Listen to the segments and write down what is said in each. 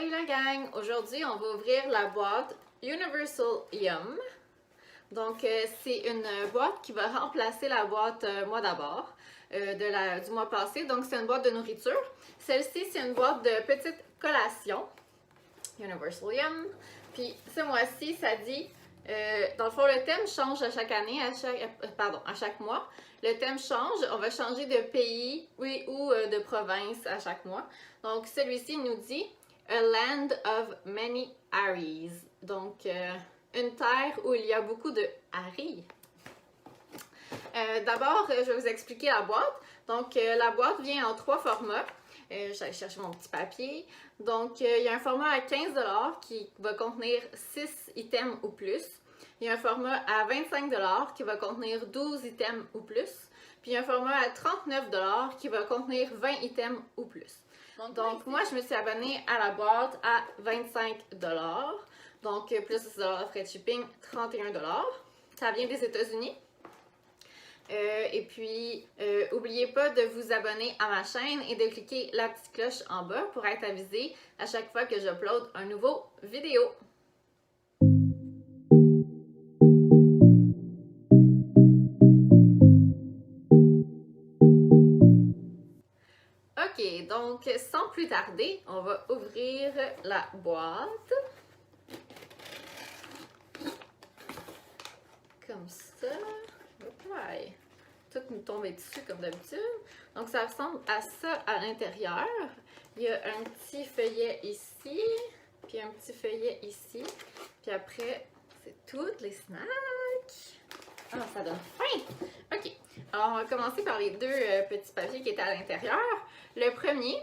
Salut la gang! Aujourd'hui, on va ouvrir la boîte Universal Yum. Donc, c'est une boîte qui va remplacer la boîte Mois d'abord du mois passé. Donc, c'est une boîte de nourriture. Celle-ci, c'est une boîte de petites collations. Universal Yum. Puis, ce mois-ci, ça dit... dans le fond, le thème change à chaque année, à chaque mois. Le thème change. On va changer de pays ou de province à chaque mois. Donc, celui-ci nous dit A Land of Many Aries. Donc, une terre où il y a beaucoup de Aries. D'abord, je vais vous expliquer la boîte. Donc, la boîte vient en 3 formats. J'allais chercher mon petit papier. Donc, il y a un format à 15 $ qui va contenir 6 items ou plus. Il y a un format à 25 $ qui va contenir 12 items ou plus. Puis, il y a un format à 39 $ qui va contenir 20 items ou plus. Donc, moi, je me suis abonnée à la boîte à 25 $. Donc, plus 10 $ de frais de shipping, 31 $. Ça vient des États-Unis. Et puis, n'oubliez pas de vous abonner à ma chaîne et de cliquer la petite cloche en bas pour être avisé à chaque fois que j'upload un nouveau vidéo. Ok, donc sans plus tarder, on va ouvrir la boîte. Comme ça. Ouais. Tout nous tomber dessus comme d'habitude. Donc, ça ressemble à ça à l'intérieur. Il y a un petit feuillet ici, puis un petit feuillet ici. Puis après, c'est toutes les snacks. Ah, ça donne faim! OK. Alors, on va commencer par les deux petits papiers qui étaient à l'intérieur. Le premier,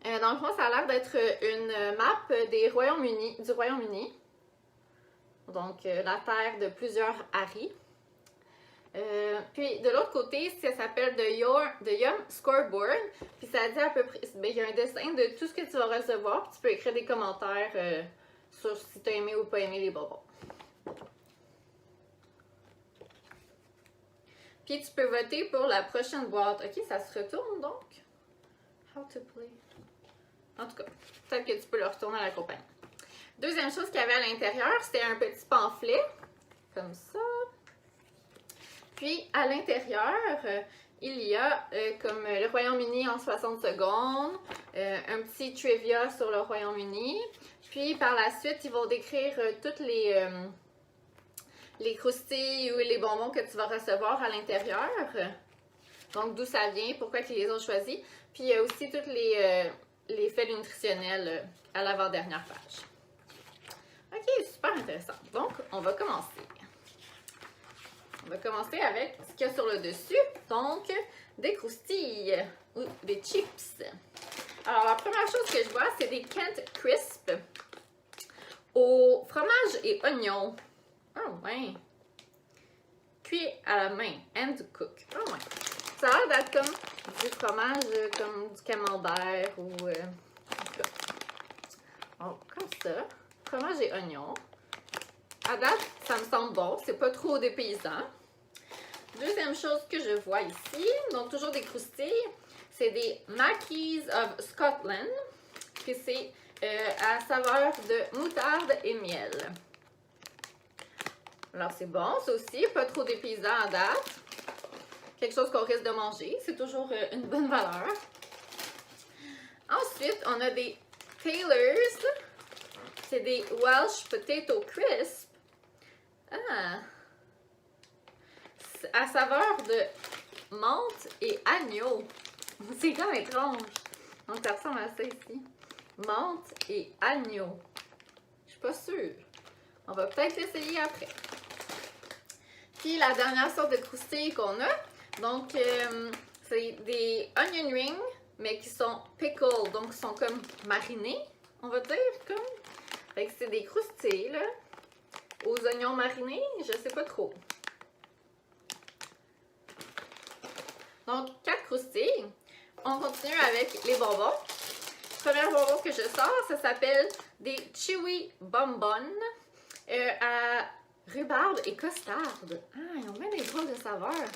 dans le fond, ça a l'air d'être une map du Royaume-Uni. Donc, la terre de plusieurs Aries. Puis de l'autre côté, ça s'appelle The Yum Scoreboard. Puis ça dit à peu près, il y a un dessin de tout ce que tu vas recevoir. Puis tu peux écrire des commentaires sur si tu as aimé ou pas aimé les bonbons. Puis tu peux voter pour la prochaine boîte. Ok, ça se retourne donc. How to play. En tout cas, peut-être que tu peux le retourner à la compagnie. Deuxième chose qu'il y avait à l'intérieur, c'était un petit pamphlet. Comme ça. Puis, à l'intérieur, il y a comme le Royaume-Uni en 60 secondes, un petit trivia sur le Royaume-Uni. Puis, par la suite, ils vont décrire toutes les croustilles ou les bonbons que tu vas recevoir à l'intérieur. Donc, d'où ça vient, pourquoi ils les ont choisis. Puis, il y a aussi tous les faits nutritionnels à l'avant-dernière page. Ok, super intéressant. Donc, on va commencer. On va commencer avec ce qu'il y a sur le dessus, donc des croustilles ou des chips. Alors, la première chose que je vois, c'est des Kent Crisp au fromage et oignon. Oh, ouais. Cuit à la main, hand cook. Oh, ouais. Ça a l'air d'être comme du fromage, comme du camembert ou... en tout cas. Oh, comme ça. Fromage et oignon. À date, ça me semble bon. C'est pas trop dépaysant. Deuxième chose que je vois ici, donc toujours des croustilles, c'est des Mackies of Scotland. Puis c'est à saveur de moutarde et miel. Alors c'est bon, ça aussi, pas trop dépaysant à date. Quelque chose qu'on risque de manger, c'est toujours une bonne valeur. Ensuite, on a des Taylor's. C'est des Welsh Potato Crisp. Ah! À saveur de menthe et agneau. C'est quand même étrange. Donc, ça ressemble à ça ici. Menthe et agneau. Je suis pas sûre. On va peut-être l'essayer après. Puis, la dernière sorte de croustilles qu'on a. Donc, c'est des onion rings, mais qui sont pickled. Donc, qui sont comme marinés, on va dire. Comme. Fait que c'est des croustilles, là. Aux oignons marinés, je sais pas trop. Donc, 4 croustilles. On continue avec les bonbons. Le premier bonbon que je sors, ça s'appelle des Chewy Bonbons à rhubarbe et costarde. Ah, ils ont même des drôles de saveurs.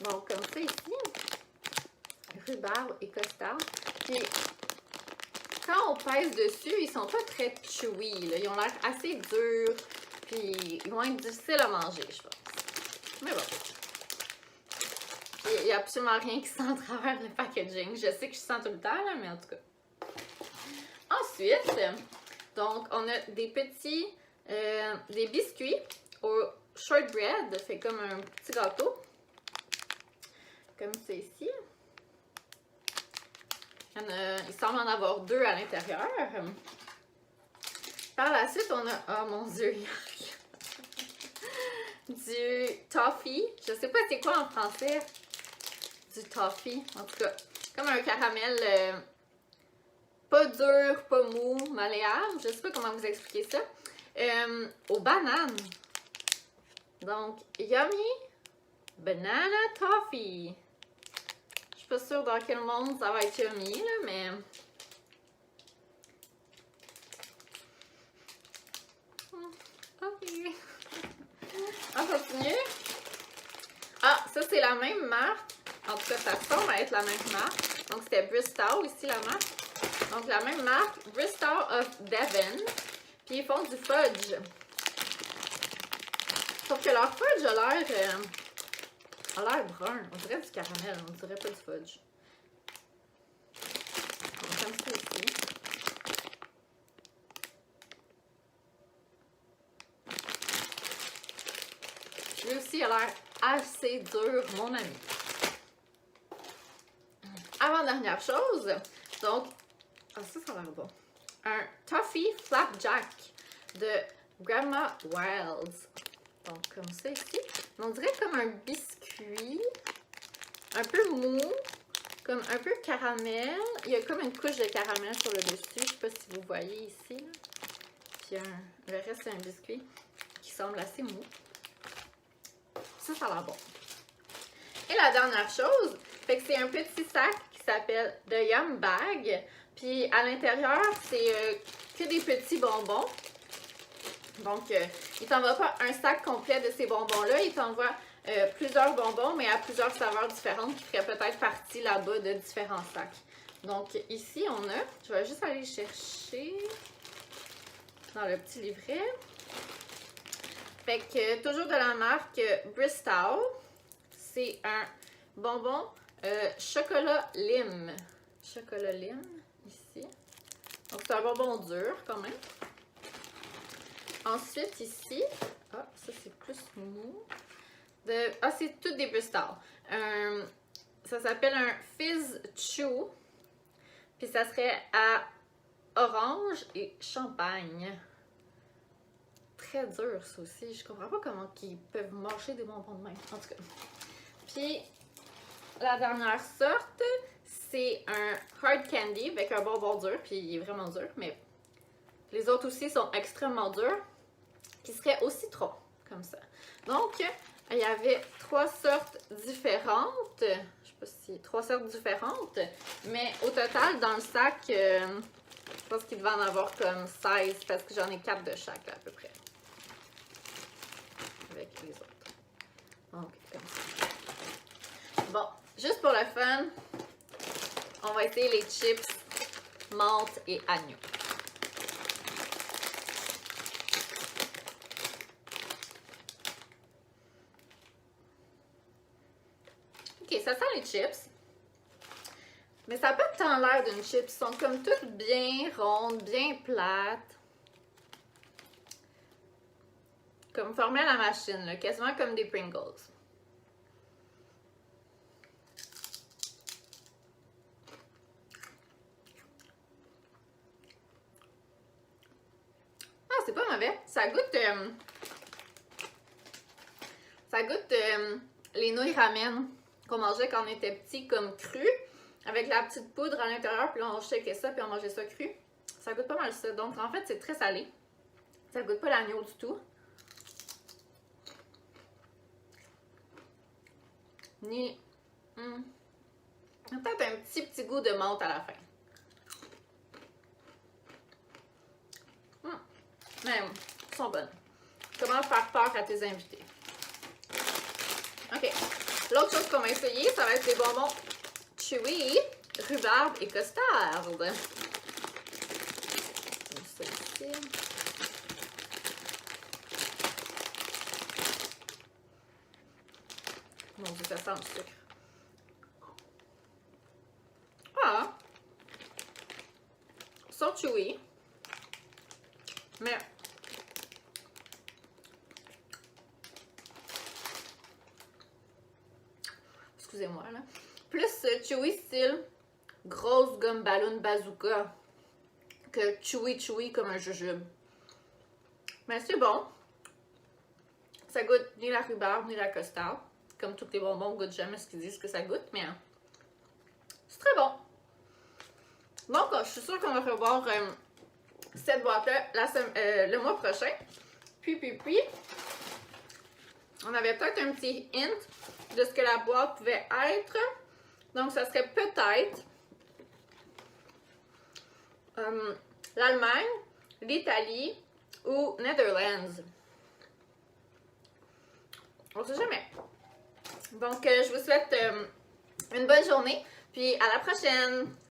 Donc, comme ça ici. Rhubarbe et costarde. Puis, quand on pèse dessus, ils sont pas très chewy, là. Ils ont l'air assez durs, puis ils vont être difficiles à manger, je pense. Mais bon. Il n'y a absolument rien qui sent à travers le packaging. Je sais que je sens tout le temps, là, mais en tout cas. Ensuite, donc, on a des petits, des biscuits au shortbread, fait comme un petit gâteau. Comme c'est ici. Il semble en avoir 2 à l'intérieur. Par la suite, on a, oh mon Dieu, du toffee. Je sais pas c'est quoi en français. Du toffee, en tout cas. Comme un caramel pas dur, pas mou, malléable. Je sais pas comment vous expliquer ça. Aux bananes. Donc, yummy banana toffee. Je suis pas sûre dans quel monde ça va être yummy, là, mais... Ok. On continue. Ah, ça c'est la même marque. En tout cas, ça semble être la même marque. Donc, c'était Bristow, ici la marque. Donc, la même marque, Bristow of Devon. Puis, ils font du fudge. Sauf que leur fudge a l'air brun. On dirait du caramel, on dirait pas du fudge. Donc, comme ça ici. Lui aussi, il a l'air assez dur, mon ami. Avant-dernière chose, donc, ah, ça a l'air bon. Un Toffee Flapjack de Grandma Wilds. Donc, comme ça ici. On dirait comme un biscuit. Un peu mou. Comme un peu caramel. Il y a comme une couche de caramel sur le dessus. Je ne sais pas si vous voyez ici. Là. Puis le reste, c'est un biscuit qui semble assez mou. Ça a l'air bon. Et la dernière chose, fait que c'est un petit sac qui s'appelle The Yum Bag. Puis à l'intérieur, c'est que des petits bonbons. Donc, il t'envoie pas un sac complet de ces bonbons-là. Il t'envoie plusieurs bonbons, mais à plusieurs saveurs différentes qui feraient peut-être partie là-bas de différents sacs. Donc, ici, on a... Je vais juste aller chercher dans le petit livret. Fait que, toujours de la marque Bristow. C'est un bonbon chocolat lime. Chocolat lime, ici. Donc, c'est un bonbon dur, quand même. Ensuite, ici, ah, ça c'est plus mou. Ah, c'est tout des Bristow. Ça s'appelle un Fizz Chew. Puis ça serait à orange et champagne. Très dur, ça aussi. Je comprends pas comment ils peuvent mâcher des bonbons de même. En tout cas. Puis, la dernière sorte, c'est un hard candy avec un bonbon dur. Puis, il est vraiment dur, mais les autres aussi sont extrêmement durs. Qui serait au citron, comme ça. Donc, il y avait 3 sortes différentes. Je sais pas si 3 sortes différentes. Mais au total, dans le sac, je pense qu'il devait en avoir comme 16 parce que j'en ai 4 de chaque, là, à peu près. Avec les autres. Donc, comme ça. Bon, juste pour le fun, on va essayer les chips menthe et agneau. Ok, ça sent les chips. Mais ça n'a pas tant l'air d'une chip. Ils sont comme toutes bien rondes, bien plates. Comme formées à la machine, là, quasiment comme des Pringles. Ah, c'est pas mauvais. Ça goûte... les nouilles ramen qu'on mangeait quand on était petit, comme cru, avec la petite poudre à l'intérieur, puis on shakeait ça, puis on mangeait ça cru. Ça goûte pas mal ça. Donc, en fait, c'est très salé. Ça goûte pas l'agneau du tout. Ni... peut-être un petit goût de menthe à la fin. Mais ils sont bonnes. Comment faire peur à tes invités? OK. L'autre chose qu'on va essayer, ça va être des bonbons chewy, rhubarbe et costard. ça ici. Mon Dieu, ça sent le sucre. Ah! Ils sont chewy. Mais... excusez-moi, là. Plus chewy style grosse gomme ballon bazooka que chewy comme un jujube. Mais c'est bon. Ça goûte ni la rhubarbe ni la costard. Comme tous les bonbons goûtent jamais ce qu'ils disent que ça goûte, mais c'est très bon. Donc, je suis sûre qu'on va revoir cette boîte-là le mois prochain. Puis, on avait peut-être un petit hint de ce que la boîte pouvait être. Donc, ça serait peut-être l'Allemagne, l'Italie ou Netherlands. On sait jamais. Donc, je vous souhaite une bonne journée. Puis, à la prochaine!